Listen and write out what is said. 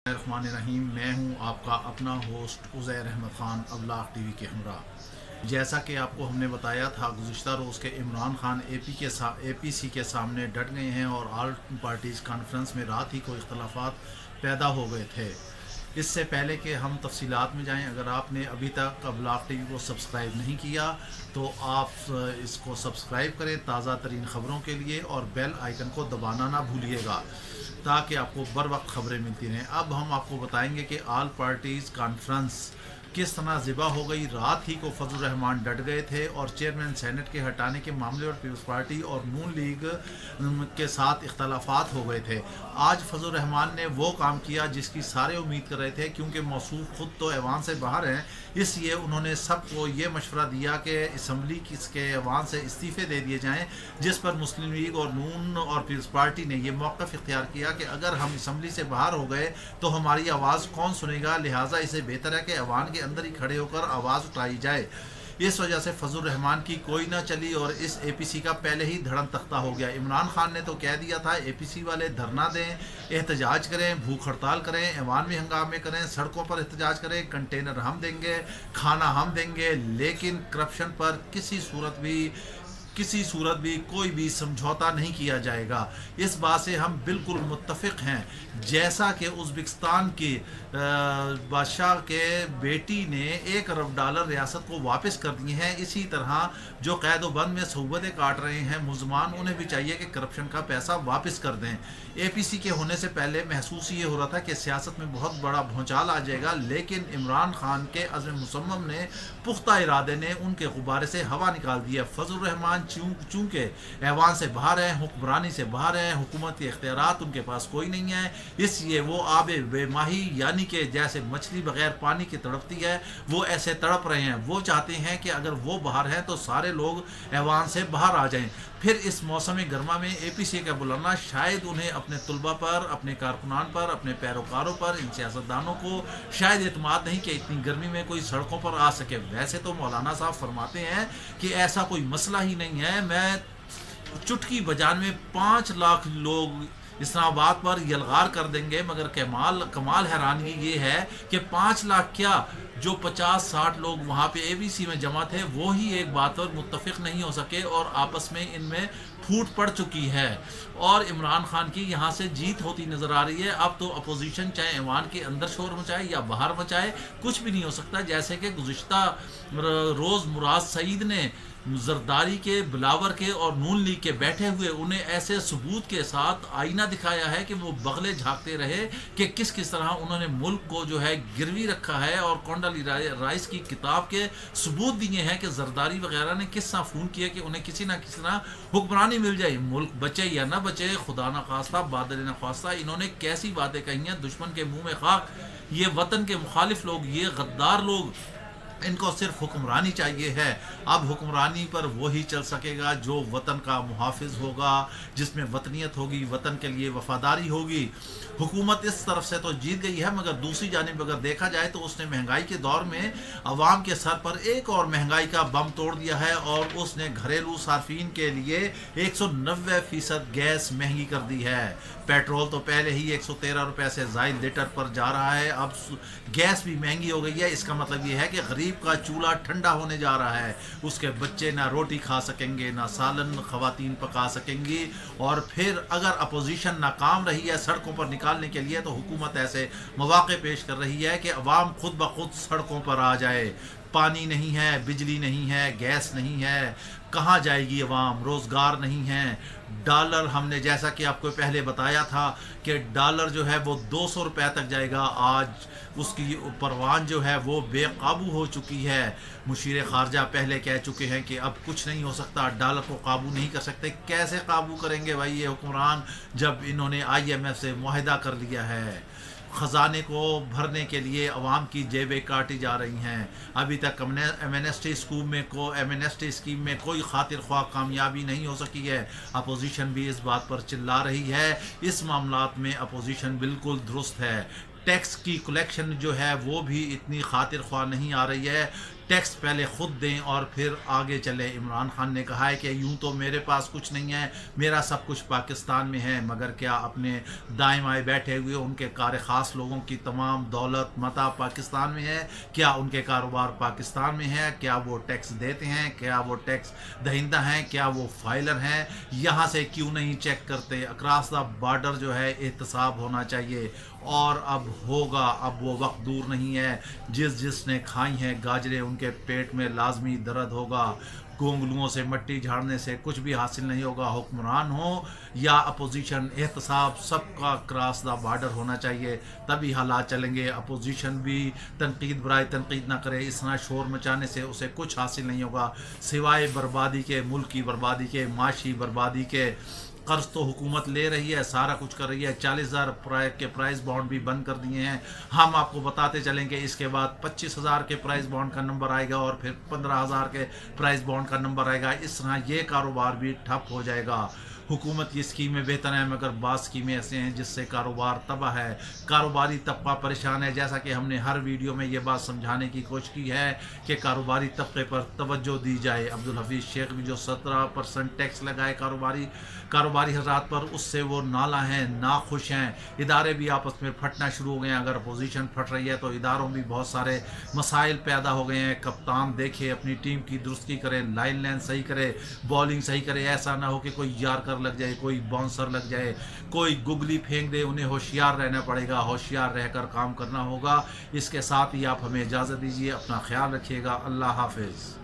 रहीम। मैं हूं आपका अपना होस्ट उज़ैर अहमद ख़ान अब्लाग टीवी के हमरा। जैसा कि आपको हमने बताया था गुज़िश्ता रोज़ के इमरान खान APC के सामने डट गए हैं और ऑल पार्टीज़ कॉन्फ्रेंस में रात ही को इख्तलाफात पैदा हो गए थे। इससे पहले कि हम तफसीलात में जाएं, अगर आपने अभी तक अब्लाग टीवी को सब्सक्राइब नहीं किया तो आप इसको सब्सक्राइब करें ताज़ा तरीन ख़बरों के लिए और बेल आइकन को दबाना ना भूलिएगा ताकि आपको बर वक्त खबरें मिलती रहें। अब हम आपको बताएंगे कि ऑल पार्टीज़ कॉन्फ्रेंस किस तरह ज़िबा हो गई। रात ही को फजल रहमान डट गए थे और चेयरमैन सेनेट के हटाने के मामले पर पीपल्स पार्टी और नून लीग के साथ इख्तलाफात हो गए थे। आज फजल रहमान ने वो काम किया जिसकी सारे उम्मीद कर रहे थे, क्योंकि मौसूफ खुद तो ऐवान से बाहर हैं, इसलिए उन्होंने सबको ये मशवरा दिया कि असम्बली के ऐवान से इस्तीफ़े दे दिए जाएँ, जिस पर मुस्लिम लीग और नून और पीपल्स पार्टी ने यह मौक़िफ़ इख्तियार किया कि अगर हम असम्बली से बाहर हो गए तो हमारी आवाज़ कौन सुनेगा, लिहाजा इसे बेहतर है कि ऐवान के अंदर ही खड़े होकर आवाज़ उठाई जाए। इस वजह से फजल रहमान की कोई ना चली और इस APC का पहले ही धड़न तख्ता हो गया। इमरान खान ने तो कह दिया था APC वाले धरना दें, एहतजाज करें, भूख हड़ताल करें, ऐवान में हंगामे करें, सड़कों पर एहतजाज करें, कंटेनर हम देंगे, खाना हम देंगे, लेकिन करप्शन पर किसी सूरत भी कोई भी समझौता नहीं किया जाएगा। इस बात से हम बिल्कुल मुत्तफिक हैं। जैसा कि उज़्बेकिस्तान की बादशाह के बेटी ने $1 अरब रियासत को वापस कर दिए हैं, इसी तरह जो कैद व बंद में सहूबतें काट रहे हैं मुलजमान, उन्हें भी चाहिए कि करप्शन का पैसा वापस कर दें। APC के होने से पहले महसूस ये हो रहा था कि सियासत में बहुत बड़ा भूचाल आ जाएगा, लेकिन इमरान खान के अज़्म मुसम्मम ने, पुख्ता इरादे ने उनके गुब्बारे से हवा निकाल दिया। फजल रहमान चूँकि ऐवान से बाहर हैं, हुक्मरानी से बाहर हैं, हुकूमत के इख्तियारात उनके पास कोई नहीं है, इसलिए वो आब बेमाही यानी कि जैसे मछली बगैर पानी की तड़पती है, वो ऐसे तड़प रहे हैं। वो चाहते हैं कि अगर वो बाहर हैं तो सारे लोग ऐवान से बाहर आ जाएं। फिर इस मौसम गर्मा में APC का बुलाना शायद उन्हें अपने तलबा पर, अपने कारकुनान पर, अपने पैरोकारों पर, इन सियासतदानों को शायद एतमाद नहीं कि इतनी गर्मी में कोई सड़कों पर आ सके। वैसे तो मौलाना साहब फरमाते हैं कि ऐसा कोई मसला ही नहीं है। मैं चुटकी बजाने में 5 लाख लोग इस्लामाबाद पर यलगार कर देंगे, मगर कमाल हैरानगी ये है कि 5 लाख क्या, जो 50-60 लोग वहाँ पे ABC में जमा थे, वो ही एक बात पर मुत्तफिक नहीं हो सके और आपस में इनमें फूट पड़ चुकी है और इमरान खान की यहाँ से जीत होती नज़र आ रही है। अब तो अपोजिशन चाहे ऐवान के अंदर शोर मचाए या बाहर मचाए, कुछ भी नहीं हो सकता। जैसे कि गुज़िश्ता रोज़ मुराद सईद ने जरदारी के, बिलावर के और नून लीग के बैठे हुए उन्हें ऐसे सबूत के साथ आईना दिखाया है कि वो बगले झांकते रहे कि किस तरह उन्होंने मुल्क को जो है गिरवी रखा है, और कोंडालीसा राइस की किताब के सबूत दिए हैं कि जरदारी वगैरह ने किस तरह फ़ोन किया कि उन्हें किसी ना किसी तरह हुक्मरानी मिल जाए, मुल्क बचे या ना बचे, खुदा न खास्ता बादल न खास्ता। इन्होंने कैसी बातें कही हैं, दुश्मन के मुँह में खाक। ये वतन के मुखालिफ लोग, ये गद्दार लोग, इनको सिर्फ हुक्मरानी चाहिए है। अब हुक्मरानी पर वही चल सकेगा जो वतन का मुहाफिज होगा, जिसमें वतनियत होगी, वतन के लिए वफादारी होगी। हुकूमत इस तरफ से तो जीत गई है, मगर दूसरी जानिब अगर देखा जाए तो उसने महंगाई के दौर में अवाम के सर पर एक और महंगाई का बम तोड़ दिया है और उसने घरेलू सार्फिन के लिए 190% गैस महंगी कर दी है। पेट्रोल तो पहले ही 113 रुपये से ज़ायद लीटर पर जा रहा है, अब गैस भी महंगी हो गई है। इसका मतलब ये है कि गरीब का चूल्हा ठंडा होने जा रहा है, उसके बच्चे ना रोटी खा सकेंगे, ना सालन खवातीन पका सकेंगी। और फिर अगर अपोजिशन नाकाम रही है सड़कों पर निकालने के लिए, तो हुकूमत ऐसे मौक़े पेश कर रही है कि अवाम खुद ब खुद सड़कों पर आ जाए। पानी नहीं है, बिजली नहीं है, गैस नहीं है, कहाँ जाएगी अवाम, रोज़गार नहीं है। डॉलर, हमने जैसा कि आपको पहले बताया था कि डॉलर जो है वो 200 रुपये तक जाएगा। आज उसकी परवान जो है वो बेकाबू हो चुकी है। मुशीर ख़ारजा पहले कह चुके हैं कि अब कुछ नहीं हो सकता, डॉलर को काबू नहीं कर सकते। कैसे काबू करेंगे भाई ये हुक्मरान, जब इन्होंने IMF से मुआहिदा कर लिया है। ख़जाने को भरने के लिए अवाम की जेबें काटी जा रही हैं। अभी तक एमनेस्टी स्कीम में कोई खातिर ख्वाह कामयाबी नहीं हो सकी है। अपोजिशन भी इस बात पर चिल्ला रही है। इस मामलात में अपोजिशन बिल्कुल दुरुस्त है। टैक्स की कलेक्शन जो है वो भी इतनी खातिर ख्वाह नहीं आ रही है। टैक्स पहले खुद दें और फिर आगे चले। इमरान खान ने कहा है कि यूं तो मेरे पास कुछ नहीं है, मेरा सब कुछ पाकिस्तान में है, मगर क्या अपने दाएं बाएं बैठे हुए उनके कार ख़ास लोगों की तमाम दौलत मता पाकिस्तान में है? क्या उनके कारोबार पाकिस्तान में है? क्या वो टैक्स देते हैं? क्या वो टैक्स दहिंदा हैं? क्या वो फाइलर हैं? यहाँ से क्यों नहीं चेक करते? अक्रॉस द बॉर्डर जो है एहतसाब होना चाहिए, और अब होगा। अब वो वक्त दूर नहीं है, जिसने खाई हैं गाजरें उनके पेट में लाजमी दर्द होगा। गोंगलुओं से मट्टी झाड़ने से कुछ भी हासिल नहीं होगा। हुक्मरान हो या अपोजिशन, एहतसाब सबका क्रॉस द बॉर्डर होना चाहिए, तभी हालात चलेंगे। अपोजिशन भी तनकीद बराए तनकीद ना करे, इस तरह शोर मचाने से उसे कुछ हासिल नहीं होगा सिवाय बर्बादी के, मुल्क की बर्बादी के, माशी बर्बादी के। कर्ज तो हुकूमत ले रही है, सारा कुछ कर रही है। 40,000 के प्राइस बॉन्ड भी बंद कर दिए हैं। हम आपको बताते चलेंगे इसके बाद 25,000 के प्राइस बॉन्ड का नंबर आएगा और फिर 15,000 के प्राइस बॉन्ड का नंबर आएगा। इस तरह ये कारोबार भी ठप हो जाएगा। हुकूमत की स्कीमें बेहतर हैं, मगर बाज़ स्कीमें ऐसे हैं जिससे कारोबार तबाह है, कारोबारी तबका परेशान है। जैसा कि हमने हर वीडियो में ये बात समझाने की कोशिश की है कि कारोबारी तबके पर तवज्जो दी जाए। अब्दुल हफीज़ शेख भी जो 17% टैक्स लगाए कारोबारी हजरात पर, उससे वो नाला हैं, नाखुश हैं। इदारे भी आपस में फटना शुरू हो गए हैं। अगर अपोजिशन फट रही है तो इदारों में बहुत सारे मसाइल पैदा हो गए हैं। कप्तान देखे अपनी टीम की दुरुस्ती करे, लाइन सही करे, बॉलिंग सही करे। ऐसा ना हो कि कोई यारकर लग जाए, कोई बाउंसर लग जाए, कोई गुगली फेंक दे। उन्हें होशियार रहना पड़ेगा, होशियार रहकर काम करना होगा। इसके साथ ही आप हमें इजाज़त दीजिए। अपना ख्याल रखिएगा। अल्लाह हाफिज़।